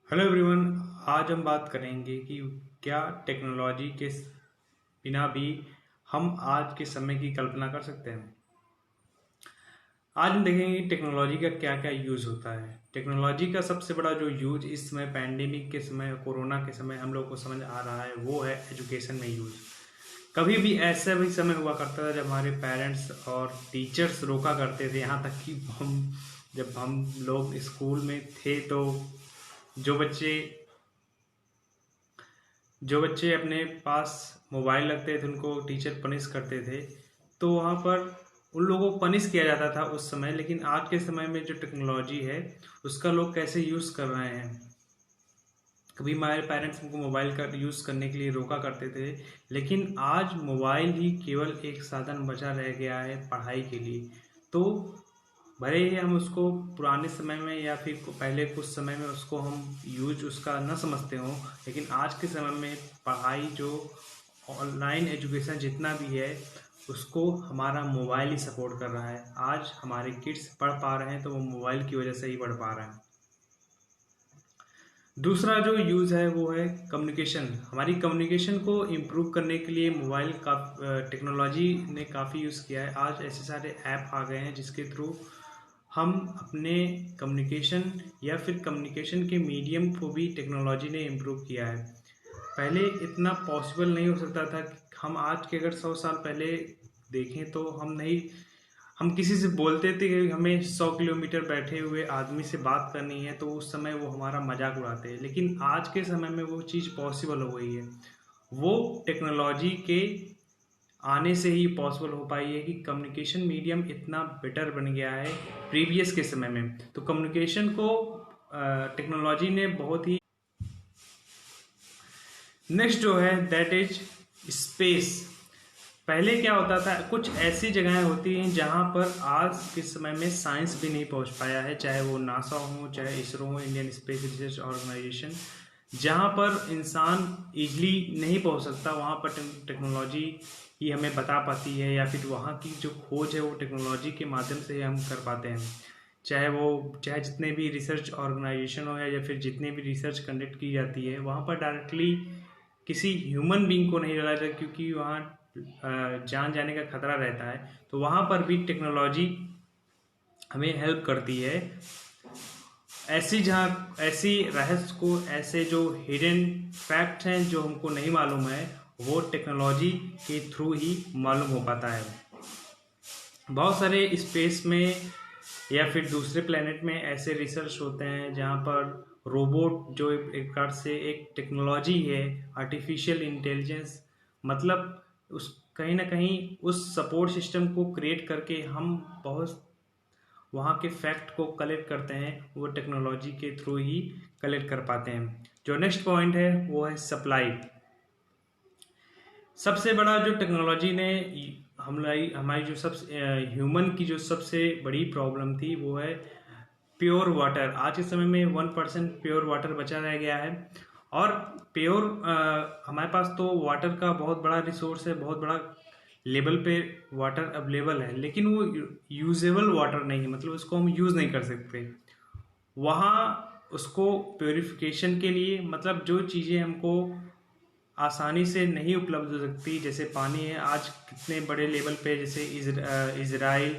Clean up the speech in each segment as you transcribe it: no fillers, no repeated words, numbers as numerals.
Hello everyone. आज हम बात करेंगे कि क्या टेक्नोलॉजी के बिना भी हम आज के समय की कल्पना कर सकते हैं। आज हम देखेंगे कि टेक्नोलॉजी का क्या क्या यूज़ होता है। टेक्नोलॉजी का सबसे बड़ा जो यूज इस समय पैंडेमिक के समय, कोरोना के समय हम लोग को समझ आ रहा है वो है एजुकेशन में यूज़। कभी भी ऐसा भी समय हुआ करता था जब हमारे पेरेंट्स और टीचर्स रोका करते थे, यहाँ तक कि जब हम लोग स्कूल में थे तो जो बच्चे जो बच्चे अपने पास मोबाइल रखते थे उनको टीचर पनिश करते थे, तो वहाँ पर उन लोगों को पनिश किया जाता था उस समय। लेकिन आज के समय में जो टेक्नोलॉजी है उसका लोग कैसे यूज़ कर रहे हैं। कभी हमारे पेरेंट्स हमको मोबाइल का यूज़ करने के लिए रोका करते थे, लेकिन आज मोबाइल ही केवल एक साधन बचा रह गया है पढ़ाई के लिए। तो भले ही हम उसको पुराने समय में या फिर पहले कुछ समय में उसको हम यूज उसका न समझते हों, लेकिन आज के समय में पढ़ाई जो ऑनलाइन एजुकेशन जितना भी है उसको हमारा मोबाइल ही सपोर्ट कर रहा है। आज हमारे किड्स पढ़ पा रहे हैं तो वो मोबाइल की वजह से ही पढ़ पा रहे हैं। दूसरा जो यूज़ है वो है कम्युनिकेशन। हमारी कम्युनिकेशन को इम्प्रूव करने के लिए मोबाइल का टेक्नोलॉजी ने काफ़ी यूज़ किया है। आज ऐसे सारे ऐप आ गए हैं जिसके थ्रू हम अपने कम्युनिकेशन या फिर कम्युनिकेशन के मीडियम को भी टेक्नोलॉजी ने इम्प्रूव किया है। पहले इतना पॉसिबल नहीं हो सकता था कि हम आज के अगर 100 साल पहले देखें तो हम किसी से बोलते थे कि हमें 100 किलोमीटर बैठे हुए आदमी से बात करनी है, तो उस समय वो हमारा मजाक उड़ाते हैं। लेकिन आज के समय में वो चीज़ पॉसिबल हो गई है। वो टेक्नोलॉजी के आने से ही पॉसिबल हो पाई है कि कम्युनिकेशन मीडियम इतना बेटर बन गया है प्रीवियस के समय में। तो कम्युनिकेशन को टेक्नोलॉजी ने बहुत ही नेक्स्ट जो है दैट इज स्पेस। पहले क्या होता था, कुछ ऐसी जगहें होती हैं जहां पर आज के समय में साइंस भी नहीं पहुंच पाया है, चाहे वो नासा हो, चाहे इसरो हो, इंडियन स्पेस रिसर्च ऑर्गेनाइजेशन। जहां पर इंसान इजली नहीं पहुंच सकता वहां पर टेक्नोलॉजी ही हमें बता पाती है, या फिर वहां की जो खोज है वो टेक्नोलॉजी के माध्यम से हम कर पाते हैं। चाहे जितने भी रिसर्च ऑर्गेनाइजेशन हो या फिर जितने भी रिसर्च कंडक्ट की जाती है वहाँ पर डायरेक्टली किसी ह्यूमन बींग को नहीं डाला जाता, क्योंकि वहाँ जान जाने का खतरा रहता है। तो वहाँ पर भी टेक्नोलॉजी हमें हेल्प करती है। ऐसी रहस्य को, ऐसे जो हिडन फैक्ट हैं जो हमको नहीं मालूम है, वो टेक्नोलॉजी के थ्रू ही मालूम हो पाता है। बहुत सारे स्पेस में या फिर दूसरे प्लेनेट में ऐसे रिसर्च होते हैं जहाँ पर रोबोट, जो एक प्रकार से एक टेक्नोलॉजी है, आर्टिफिशियल इंटेलिजेंस, मतलब उस कहीं ना कहीं उस सपोर्ट सिस्टम को क्रिएट करके हम बहुत वहाँ के फैक्ट को कलेक्ट करते हैं, वो टेक्नोलॉजी के थ्रू ही कलेक्ट कर पाते हैं। जो नेक्स्ट पॉइंट है वो है सप्लाई। सबसे बड़ा जो टेक्नोलॉजी ने हमारी जो सबसे ह्यूमन की जो सबसे बड़ी प्रॉब्लम थी वो है प्योर वाटर। आज के समय में 1% प्योर वाटर बचा रह गया है। और प्योर हमारे पास तो वाटर का बहुत बड़ा रिसोर्स है, बहुत बड़ा लेवल पे वाटर अवेलेबल है, लेकिन वो यूजेबल वाटर नहीं है, मतलब उसको हम यूज़ नहीं कर सकते। वहाँ उसको प्योरिफिकेशन के लिए, मतलब जो चीज़ें हमको आसानी से नहीं उपलब्ध हो सकती, जैसे पानी है आज कितने बड़े लेवल पे, जैसे इजराइल,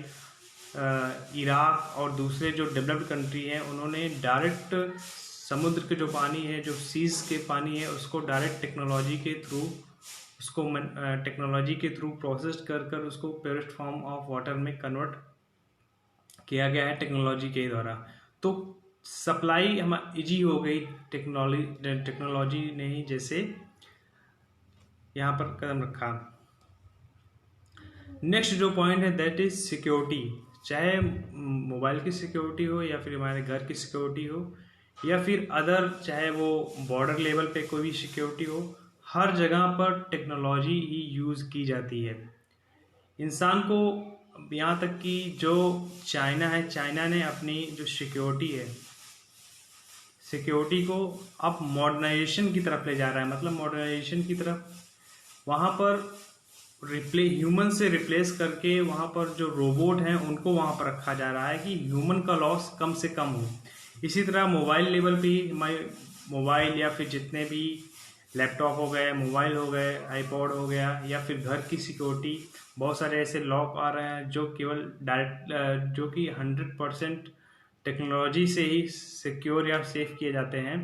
इराक और दूसरे जो डेवलप्ड कंट्री हैं, उन्होंने डायरेक्ट समुद्र के जो पानी है, जो सीज के पानी है, उसको डायरेक्ट टेक्नोलॉजी के थ्रू प्रोसेस कर उसको प्योरेस्ट फॉर्म ऑफ वाटर में कन्वर्ट किया गया है टेक्नोलॉजी के द्वारा। तो सप्लाई हम इजी हो गई टेक्नोलॉजी ने ही जैसे यहाँ पर कदम रखा। नेक्स्ट जो पॉइंट है दैट इज सिक्योरिटी। चाहे मोबाइल की सिक्योरिटी हो या फिर हमारे घर की सिक्योरिटी हो या फिर अदर, चाहे वो बॉर्डर लेवल पे कोई भी सिक्योरिटी हो, हर जगह पर टेक्नोलॉजी ही यूज़ की जाती है। इंसान को यहाँ तक कि जो चाइना है, चाइना ने अपनी जो सिक्योरिटी को अब मॉडर्नाइजेशन की तरफ ले जा रहा है। मतलब मॉडर्नाइजेशन की तरफ वहाँ पर ह्यूमन से रिप्लेस करके वहाँ पर जो रोबोट हैं उनको वहाँ पर रखा जा रहा है कि ह्यूमन का लॉस कम से कम हो। इसी तरह मोबाइल लेवल पे ही मोबाइल या फिर जितने भी लैपटॉप हो गए, मोबाइल हो गए, आईपॉड हो गया, या फिर घर की सिक्योरिटी, बहुत सारे ऐसे लॉक आ रहे हैं जो केवल डायरेक्ट जो कि 100% टेक्नोलॉजी से ही सिक्योर या सेफ किए जाते हैं।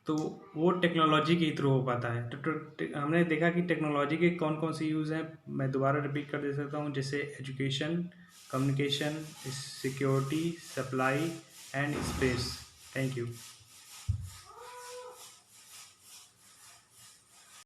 तो वो टेक्नोलॉजी के थ्रू हो पाता है। तो हमने देखा कि टेक्नोलॉजी के कौन कौन से यूज़ हैं, मैं दोबारा रिपीट कर दे सकता हूँ, जैसे education, communication, security, supply and space. Thank you.